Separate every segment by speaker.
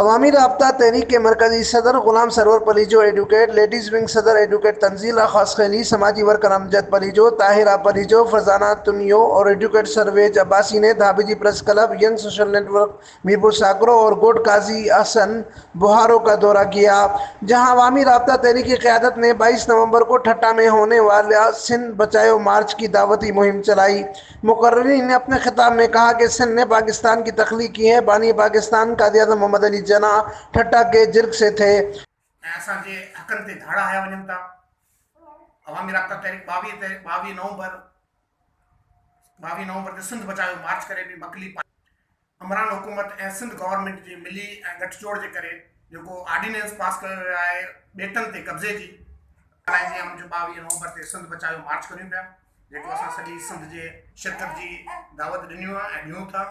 Speaker 1: अवामी राब्ता तहरीक के मरकजी सदर Ghulam Sarwar Palijo advocate, ladies wing सदर एडवोकेट तंजीला खासखैली, समाजी वर्कर अमजद पलीजो, ताहिरा पलीजो, फरजाना तुनियो और एडवोकेट सरवेज अब्बासी ने Dhabeji press club, young social network Mirpur Sakro और गोड काजी अहसन बुहारो का दौरा किया, जहां अवामी राब्ता तहरीक की क़यादत ने 22 नवंबर को ठट्टा में होने वाले सिंध बचाओ मार्च की दावती मुहिम चलाई। मुकर्रिरीन ने अपने खिताब में कहा कि सिंध ने पाकिस्तान की तख्लीक की है। बानी पाकिस्तान कायद-ए-आज़म मोहम्मद अली जना ठट्टा के जिर्ग से थे।
Speaker 2: असांजे हक़नि ते धाड़ा हया वञनि था। अवामी राब्ता तहरीक 22 नवंबर ते सिंध बचाओ मार्च करे बि मकली अमरान हुकूमत ऐं सिंध गवर्नमेंट जी मिली ऐं गठजोड़ जे करे जेको ऑर्डिनेंस पास कयो वियो आहे ॿेटनि ते कब्ज़े जी कराइंदी आहे, जो 22 नवंबर ते सिंध बचाओ मार्च करियूं पिया, जेको असां सॼी सिंध जे शिरकत जी दावत ॾिनियूं आहे ऐं ॾियूं था।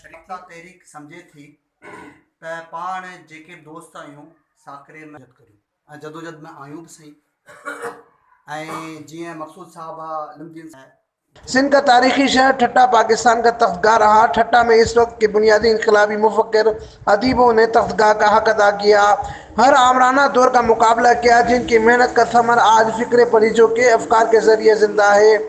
Speaker 3: शरीफ़ा तहरीक सम्झे थी त पाण जेके दोस्त आहियूं साकरे में करियूं ऐं जदोजहद में आहियूं बि सही, ऐं जीअं मक़सूद साहब लिमदीन
Speaker 1: सिंध का तारीखी शहर ठट्टा पाकिस्तान का तख्तगाह रहा। ठट्टा में इस वक्त के बुनियादी इनकलाबी मुफक्किर अदीबों ने तख्तगाह का हक अदा किया, हर आमराना दौर का मुकाबला किया, जिनकी मेहनत का समर आज फिक्र पलीजों के अफकार के जरिए जिंदा है।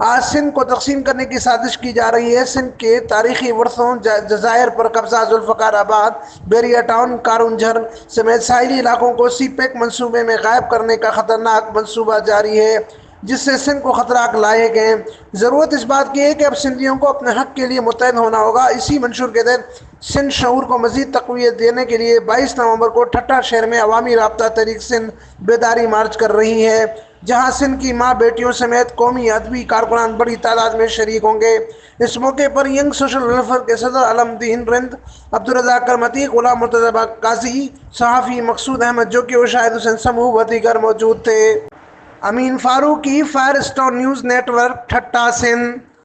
Speaker 1: आज सिंध को तकसीम करने की साजिश की जा रही है। सिंध के तारीखी वर्षों जजायर पर कब्जा, जुल्फ़कार आबाद, बेरिया टाउन, कारुंझर समेत साहिली इलाकों को सी पैक मनसूबे में गायब करने का खतरनाक मनसूबा जारी है, जिससे सिंध को खतराक लायक हैं। ज़रूरत इस बात की है कि अब सिंधियों को अपने हक़ के लिए मुत्तहद होना होगा। इसी मंशूर के तहत सिंध शऊर को मज़ीद तक़वियत देने के लिए 22 नवंबर को ठट्टा शहर में अवामी राब्ता तहरीक सिंध बेदारी मार्च कर रही है, जहां सिंध की माँ बेटियों समेत कौमी अदबी कारकुनान बड़ी तादाद में शरीक होंगे। इस मौके पर यंग सोशल वेलफेयर के सदर अलमदीन रिंद, अब्दुर्रज़ाक करमती, गुलाम मुर्तज़ा काजी, सहाफ़ी मकसूद अहमद जोकी और शाहिद हुसैन समूह व दीगर मौजूद थे। Amin Farooqui, fire store news network, Thatta Sindh.